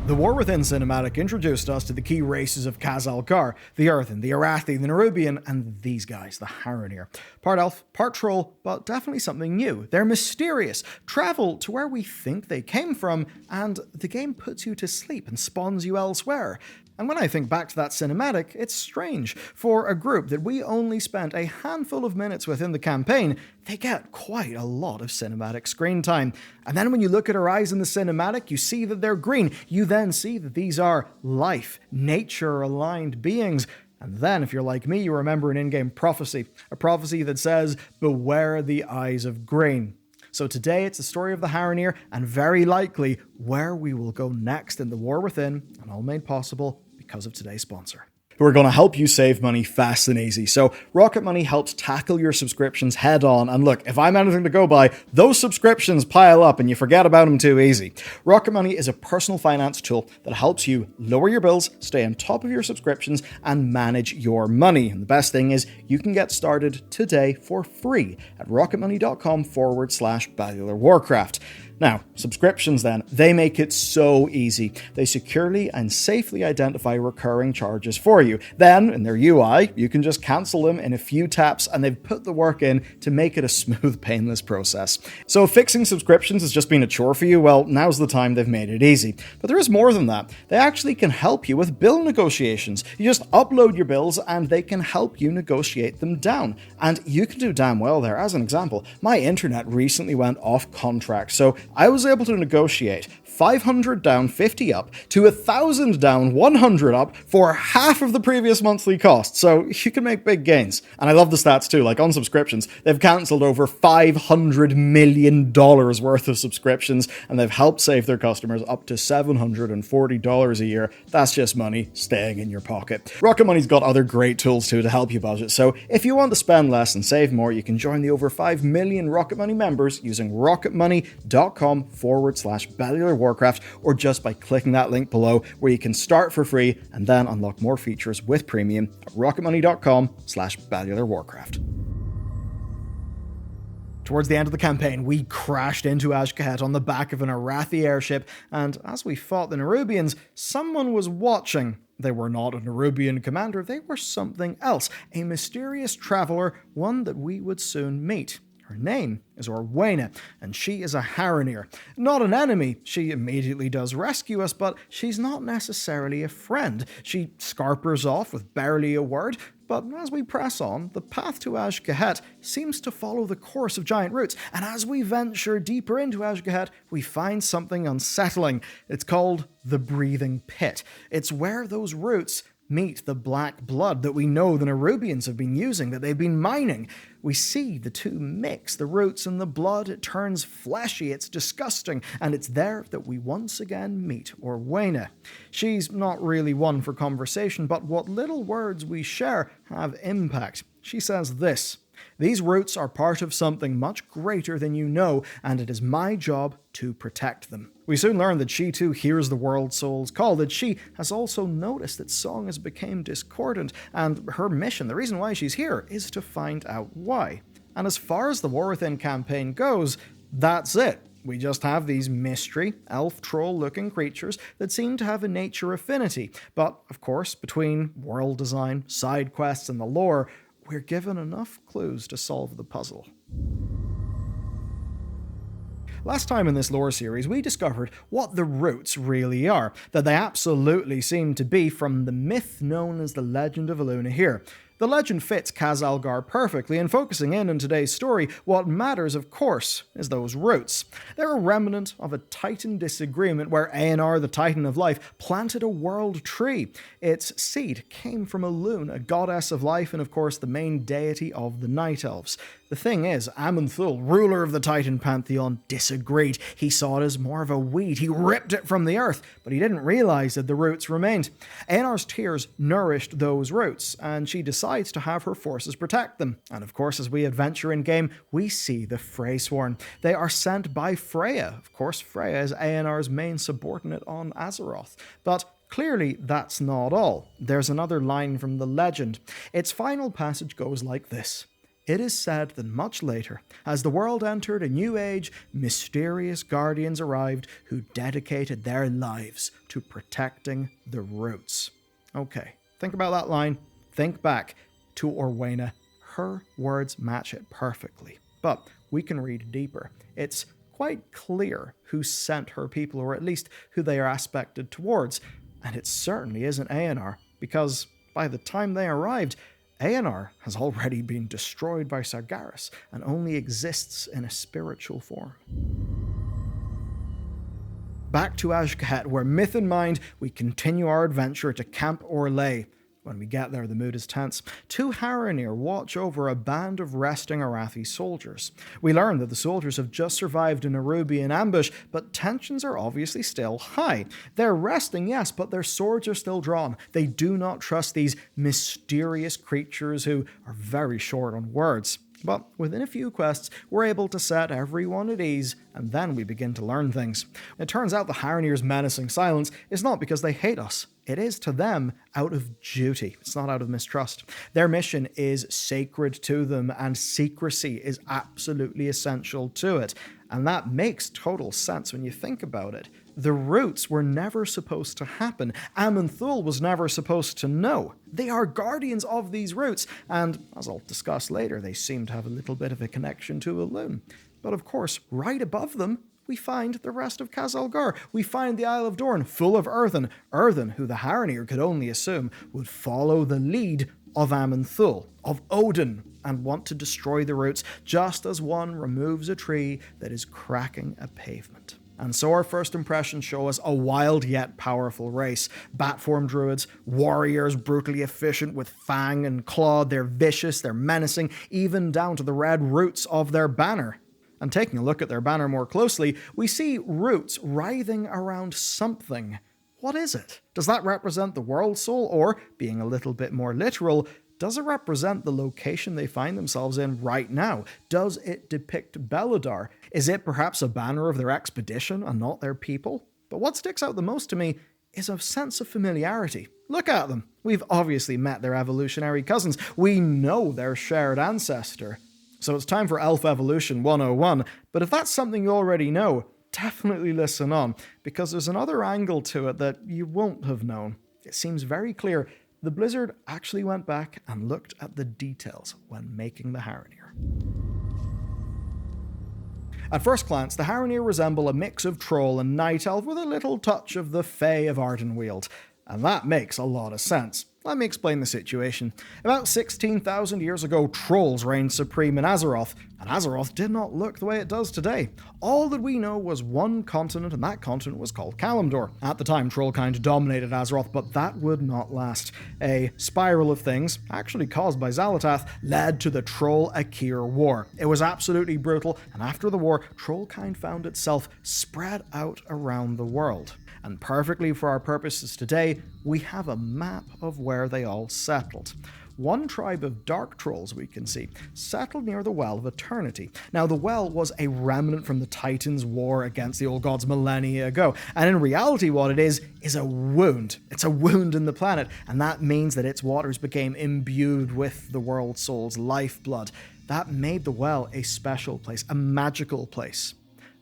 The War Within cinematic introduced us to the key races of Khaz-Algar, the Earthen, the Arathi, the Nerubian, and these guys, the Haranir. Part elf, part troll, but definitely something new. They're mysterious, travel to where we think they came from, and the game puts you to sleep and spawns you elsewhere. And when I think back to that cinematic, it's strange. For a group that we only spent a handful of minutes with in the campaign, they get quite a lot of cinematic screen time. And then when you look at her eyes in the cinematic, you see that they're green. You then see that these are life, nature-aligned beings. And then, if you're like me, you remember an in-game prophecy. A prophecy that says, "Beware the eyes of green." So today it's the story of the Haranir, and very likely where we will go next in the War Within, and all made possible because of today's sponsor, who are going to help you save money fast and easy. So Rocket Money helps tackle your subscriptions head on. And look, if I'm anything to go by, those subscriptions pile up and you forget about them too easy. Rocket Money is a personal finance tool that helps you lower your bills, stay on top of your subscriptions, and manage your money. And the best thing is you can get started today for free at rocketmoney.com/Bellular Warcraft. Now, subscriptions then, they make it so easy. They securely and safely identify recurring charges for you. Then, in their UI, you can just cancel them in a few taps, and they've put the work in to make it a smooth, painless process. So if fixing subscriptions has just been a chore for you, well, now's the time they've made it easy. But there is more than that. They actually can help you with bill negotiations. You just upload your bills, and they can help you negotiate them down. And you can do damn well there. As an example, my internet recently went off contract, so I was able to negotiate 500 down, 50 up, to 1,000 down, 100 up for half of the previous monthly cost. So you can make big gains. And I love the stats too. Like on subscriptions, they've cancelled over $500 million worth of subscriptions, and they've helped save their customers up to $740 a year. That's just money staying in your pocket. Rocket Money's got other great tools too to help you budget. So if you want to spend less and save more, you can join the over 5 million Rocket Money members using rocketmoney.com/Bellular Warcraft, or just by clicking that link below, where you can start for free and then unlock more features with premium at rocketmoney.com/Bellular Warcraft. Towards the end of the campaign, we crashed into Azj-Kahet on the back of an Arathi airship, and as we fought the Nerubians, someone was watching. They were not a Nerubian commander, they were something else, a mysterious traveler, one that we would soon meet. Her name is Orweyna, and she is a Haranir. Not an enemy, she immediately does rescue us, but she's not necessarily a friend. She scarpers off with barely a word, but as we press on, the path to Azj-Kahet seems to follow the course of giant roots, and as we venture deeper into Azj-Kahet, we find something unsettling. It's called the Breathing Pit. It's where those roots meet the black blood that we know the Nerubians have been using, that they've been mining. We see the two mix, the roots and the blood. It turns fleshy, it's disgusting, and it's there that we once again meet Orweyna. She's not really one for conversation, but what little words we share have impact. She says this: "These roots are part of something much greater than you know, and it is my job to protect them." We soon learn that she too hears the World Soul's call, that she has also noticed that Song has become discordant, and her mission, the reason why she's here, is to find out why. And as far as the War Within campaign goes, that's it. We just have these mystery, elf-troll-looking creatures that seem to have a nature affinity, but of course, between world design, side quests, and the lore, we're given enough clues to solve the puzzle. Last time in this lore series, we discovered what the roots really are, that they absolutely seem to be from the myth known as the Legend of Eluna here. The legend fits Khaz-Algar perfectly, and focusing in on today's story, what matters, of course, is those roots. They're a remnant of a Titan disagreement where Haranir, the Titan of Life, planted a world tree. Its seed came from Eluna, a goddess of life, and of course the main deity of the Night Elves. The thing is, Aman'Thul, ruler of the Titan pantheon, disagreed. He saw it as more of a weed. He ripped it from the earth, but he didn't realize that the roots remained. Haranir's tears nourished those roots, and she decides to have her forces protect them. And of course, as we adventure in-game, we see the Freysworn. They are sent by Freya. Of course, Freya is Haranir's main subordinate on Azeroth. But clearly, that's not all. There's another line from the legend. Its final passage goes like this: It is said that much later, as the world entered a new age, mysterious guardians arrived who dedicated their lives to protecting the roots. Okay, think about that line. Think back to Orweyna. Her words match it perfectly. But we can read deeper. It's quite clear who sent her people, or at least who they are aspected towards. And it certainly isn't Aenar, because by the time they arrived, Aenar has already been destroyed by Sargeras and only exists in a spiritual form. Back to Azj-Kahet, where myth in mind, we continue our adventure to Camp Orlais. When we get there, the mood is tense. Two Haranir watch over a band of resting Arathi soldiers. We learn that the soldiers have just survived an Nerubian ambush, but tensions are obviously still high. They're resting, yes, but their swords are still drawn. They do not trust these mysterious creatures who are very short on words. But within a few quests, we're able to set everyone at ease, and then we begin to learn things. It turns out the Haranir's menacing silence is not because they hate us. It is to them out of duty. It's not out of mistrust. Their mission is sacred to them, and secrecy is absolutely essential to it. And that makes total sense when you think about it. The roots were never supposed to happen. Aman'Thul was never supposed to know. They are guardians of these roots, and as I'll discuss later, they seem to have a little bit of a connection to Elune. But of course, right above them, we find the rest of Khazalgar. We find the Isle of Dorne, full of Earthen. Earthen, who the Haranir could only assume would follow the lead of Aman'Thul, of Odin, and want to destroy the roots, just as one removes a tree that is cracking a pavement. And so our first impressions show us a wild yet powerful race. Bat-form druids, warriors brutally efficient with fang and claw. They're vicious, they're menacing, even down to the red roots of their banner. And taking a look at their banner more closely, we see roots writhing around something. What is it? Does that represent the world soul? Or, being a little bit more literal, does it represent the location they find themselves in right now? Does it depict Bellular? Is it perhaps a banner of their expedition and not their people? But what sticks out the most to me is a sense of familiarity. Look at them. We've obviously met their evolutionary cousins. We know their shared ancestor. So it's time for Elf Evolution 101, but if that's something you already know, definitely listen on, because there's another angle to it that you won't have known. It seems very clear the Blizzard actually went back and looked at the details when making the Haranir. At first glance, the Haranir resemble a mix of troll and night elf with a little touch of the Fae of Ardenweald, and that makes a lot of sense. Let me explain the situation. About 16,000 years ago, trolls reigned supreme in Azeroth, and Azeroth did not look the way it does today. All that we know was one continent, and that continent was called Kalimdor. At the time, Trollkind dominated Azeroth, but that would not last. A spiral of things, actually caused by Xal'atath, led to the Troll-Akir War. It was absolutely brutal, and after the war, Trollkind found itself spread out around the world. And perfectly for our purposes today, we have a map of where they all settled. One tribe of dark trolls we can see settled near the Well of Eternity. Now, the Well was a remnant from the Titans' war against the Old Gods millennia ago, and in reality what it is a wound. It's a wound in the planet, and that means that its waters became imbued with the World Soul's lifeblood. That made the Well a special place, a magical place.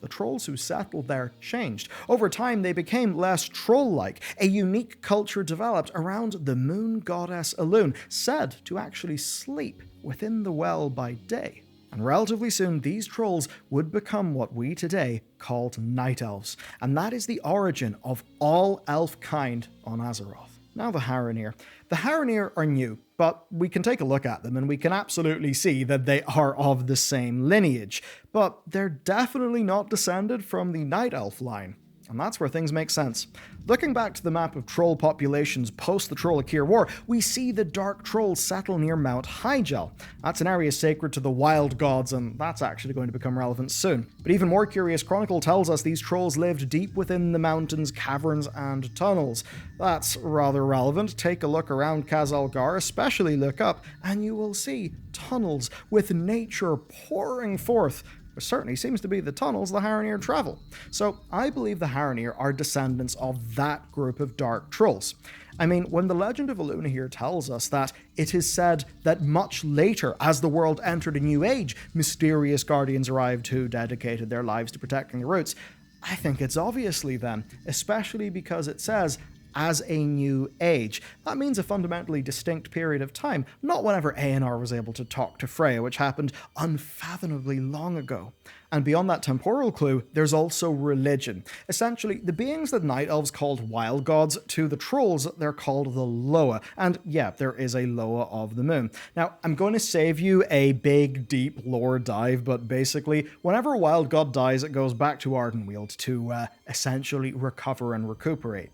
The trolls who settled there changed. Over time, they became less troll-like. A unique culture developed around the moon goddess Elune, said to actually sleep within the well by day. And relatively soon, these trolls would become what we today called night elves. And that is the origin of all elf kind on Azeroth. Now the Haranir. The Haranir are new, but we can take a look at them and we can absolutely see that they are of the same lineage. But they're definitely not descended from the Night Elf line. And that's where things make sense. Looking back to the map of troll populations post the Troll-Akir War, we see the dark trolls settle near Mount Hyjal. That's an area sacred to the wild gods, and that's actually going to become relevant soon. But even more curious, Chronicle tells us these trolls lived deep within the mountains, caverns, and tunnels. That's rather relevant. Take a look around Khazalgar, especially look up, and you will see tunnels with nature pouring forth There certainly seems to be the tunnels the Haranir travel. So I believe the Haranir are descendants of that group of dark trolls. I mean, when the legend of Eluna here tells us that it is said that much later, as the world entered a new age, mysterious guardians arrived who dedicated their lives to protecting the roots, I think it's obviously them, especially because it says, as a new age. That means a fundamentally distinct period of time, not whenever Aenar was able to talk to Freya, which happened unfathomably long ago. And beyond that temporal clue, there's also religion. Essentially, the beings that Night Elves called wild gods, to the trolls, they're called the Loa. And yeah, there is a Loa of the moon. Now, I'm going to save you a big, deep lore dive, but basically, whenever a wild god dies, it goes back to Ardenweald to essentially recover and recuperate.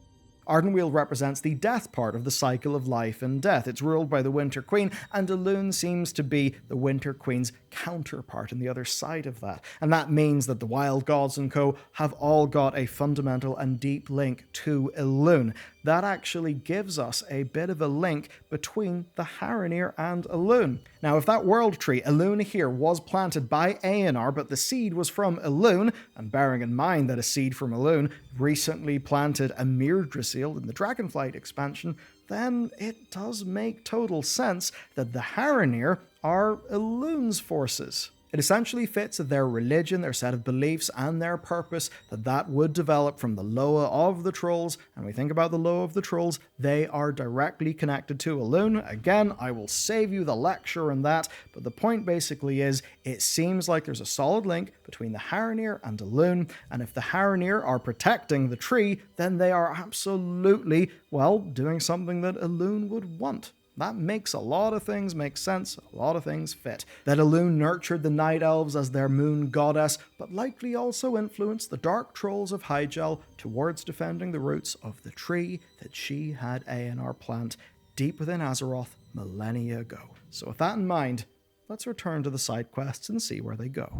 Ardenweald represents the death part of the cycle of life and death. It's ruled by the Winter Queen, and Elune seems to be the Winter Queen's counterpart on the other side of that. And that means that the Wild Gods and co. have all got a fundamental and deep link to Elune. That actually gives us a bit of a link between the Haranir and Elune. Now, if that world tree, Elune here, was planted by Aenar, but the seed was from Elune, and bearing in mind that a seed from Elune recently planted a Mirdrasil in the Dragonflight expansion, then it does make total sense that the Haranir are Elune's forces. It essentially fits their religion, their set of beliefs, and their purpose that would develop from the Loa of the Trolls. And we think about the Loa of the Trolls, they are directly connected to Elune. Again, I will save you the lecture on that, but the point basically is, it seems like there's a solid link between the Haranir and Elune, and if the Haranir are protecting the tree, then they are absolutely, well, doing something that Elune would want. That makes a lot of things make sense, a lot of things fit. That Elune nurtured the Night Elves as their moon goddess, but likely also influenced the dark trolls of Hyjal towards defending the roots of the tree that she had Aenar plant deep within Azeroth millennia ago. So with that in mind, let's return to the side quests and see where they go.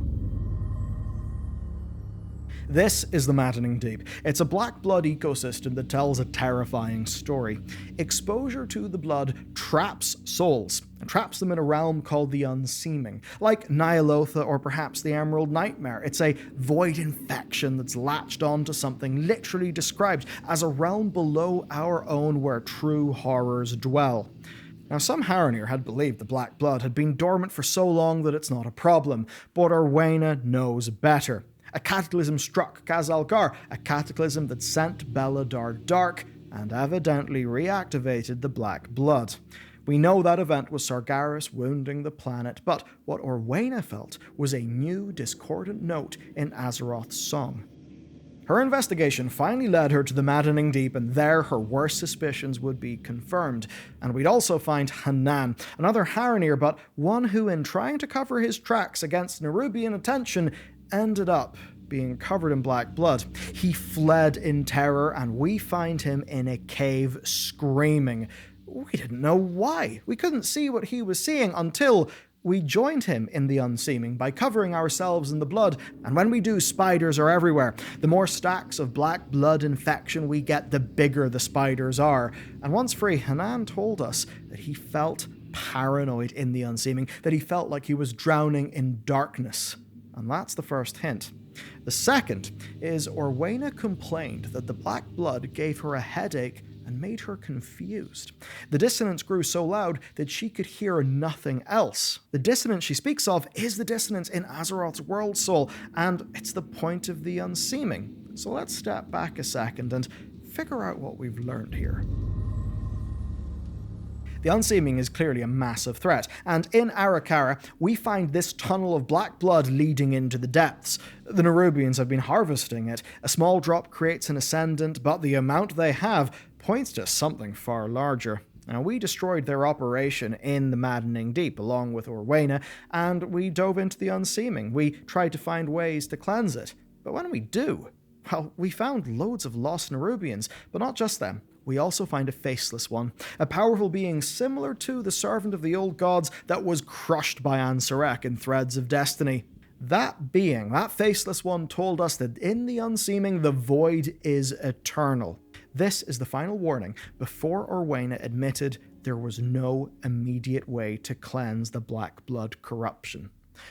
This is the Maddening Deep. It's a black blood ecosystem that tells a terrifying story. Exposure to the blood traps souls, and traps them in a realm called the Unseeming. Like Nyalotha or perhaps the Emerald Nightmare, it's a void infection that's latched onto something literally described as a realm below our own where true horrors dwell. Now, some Haranir had believed the Black Blood had been dormant for so long that it's not a problem, but Orweyna knows better. A cataclysm struck Khazalgar, a cataclysm that sent Bellular dark and evidently reactivated the Black Blood. We know that event was Sargeras wounding the planet, but what Orweyna felt was a new discordant note in Azeroth's song. Her investigation finally led her to the Maddening Deep, and there her worst suspicions would be confirmed. And we'd also find Hanan, another Haranir, but one who, in trying to cover his tracks against Nerubian attention, ended up being covered in black blood. He fled in terror, and we find him in a cave screaming. We didn't know why. We couldn't see what he was seeing until we joined him in the Unseeming by covering ourselves in the blood, and when we do, spiders are everywhere. The more stacks of black blood infection we get, the bigger the spiders are. And once free, Hanan told us that he felt paranoid in the Unseeming, that he felt like he was drowning in darkness. And that's the first hint. The second is Orweyna complained that the black blood gave her a headache and made her confused. The dissonance grew so loud that she could hear nothing else. The dissonance she speaks of is the dissonance in Azeroth's world soul, and it's the point of the Unseeming. So let's step back a second and figure out what we've learned here. The Unseeming is clearly a massive threat, and in Arakara, we find this tunnel of black blood leading into the depths. The Nerubians have been harvesting it. A small drop creates an ascendant, but the amount they have points to something far larger. Now, we destroyed their operation in the Maddening Deep, along with Orweyna, and we dove into the Unseeming. We tried to find ways to cleanse it. But when we do, well, we found loads of lost Nerubians, but not just them. We also find a faceless one, a powerful being similar to the servant of the old gods that was crushed by Ansorek in Threads of Destiny. That being, that faceless one, told us that in the Unseeming, the void is eternal. This is the final warning before Orweyna admitted there was no immediate way to cleanse the black blood corruption.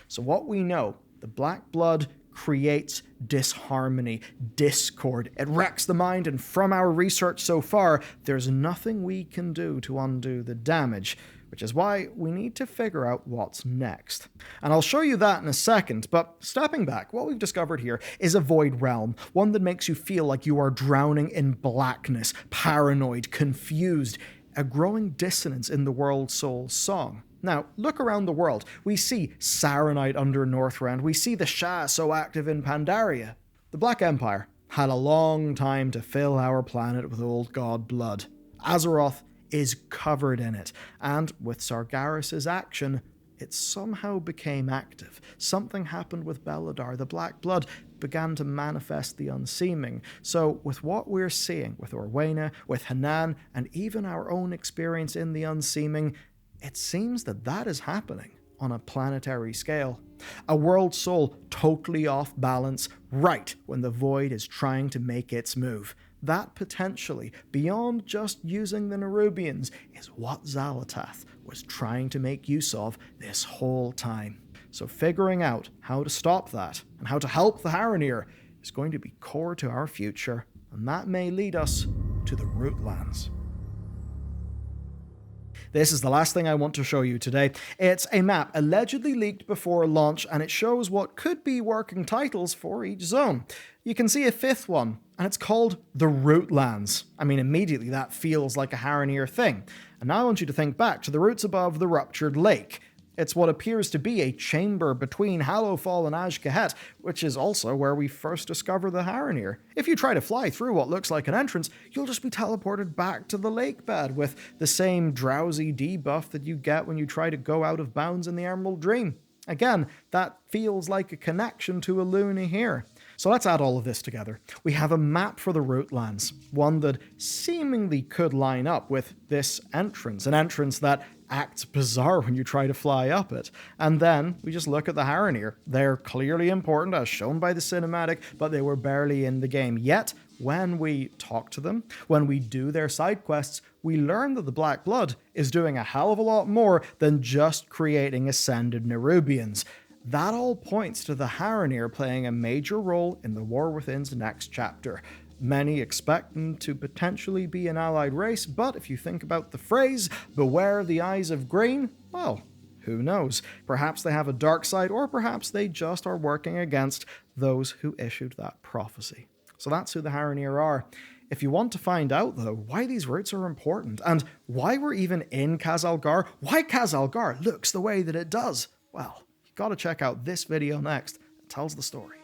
So what we know The black blood creates disharmony, discord. It wrecks the mind, and from our research so far, there's nothing we can do to undo the damage, which is why we need to figure out what's next. And I'll show you that in a second, but stepping back, what we've discovered here is a void realm, one that makes you feel like you are drowning in blackness, paranoid, confused, a growing dissonance in the world soul song. Now, look around the world. We see Saronite under Northrend. We see the Shah so active in Pandaria. The Black Empire had a long time to fill our planet with old god blood. Azeroth is covered in it, and with Sargeras' action, it somehow became active. Something happened with Bellular. The black blood began to manifest the Unseeming. So with what we're seeing with Orweyna, with Hanan, and even our own experience in the Unseeming, it seems that that is happening on a planetary scale. A world soul totally off balance right when the void is trying to make its move. That potentially, beyond just using the Nerubians, is what Xal'atath was trying to make use of this whole time. So figuring out how to stop that and how to help the Haranir is going to be core to our future, and that may lead us to the Rootlands. This is the last thing I want to show you today. It's a map allegedly leaked before launch, and it shows what could be working titles for each zone. You can see a fifth one, and it's called the Rootlands. I mean, immediately that feels like a Haranir thing. And now I want you to think back to the roots above the ruptured lake. It's what appears to be a chamber between Hallowfall and Azj-Kahet, which is also where we first discover the Haranir. If you try to fly through what looks like an entrance, you'll just be teleported back to the lake bed with the same drowsy debuff that you get when you try to go out of bounds in the Emerald Dream. Again, that feels like a connection to Illuna here. So let's add all of this together. We have a map for the Rootlands, one that seemingly could line up with this entrance, an entrance that acts bizarre when you try to fly up it. And then we just look at the Haranir. They're clearly important as shown by the cinematic, but they were barely in the game. Yet, when we talk to them, when we do their side quests, we learn that the Black Blood is doing a hell of a lot more than just creating ascended Nerubians. That all points to the Haranir playing a major role in the War Within's next chapter. Many expect them to potentially be an allied race, but if you think about the phrase, beware the eyes of green, well, who knows? Perhaps they have a dark side, or perhaps they just are working against those who issued that prophecy. So that's who the Haranir are. If you want to find out, though, why these roots are important, and why we're even in Khazalgar, why Khazalgar looks the way that it does, well, you've got to check out this video next. It tells the story.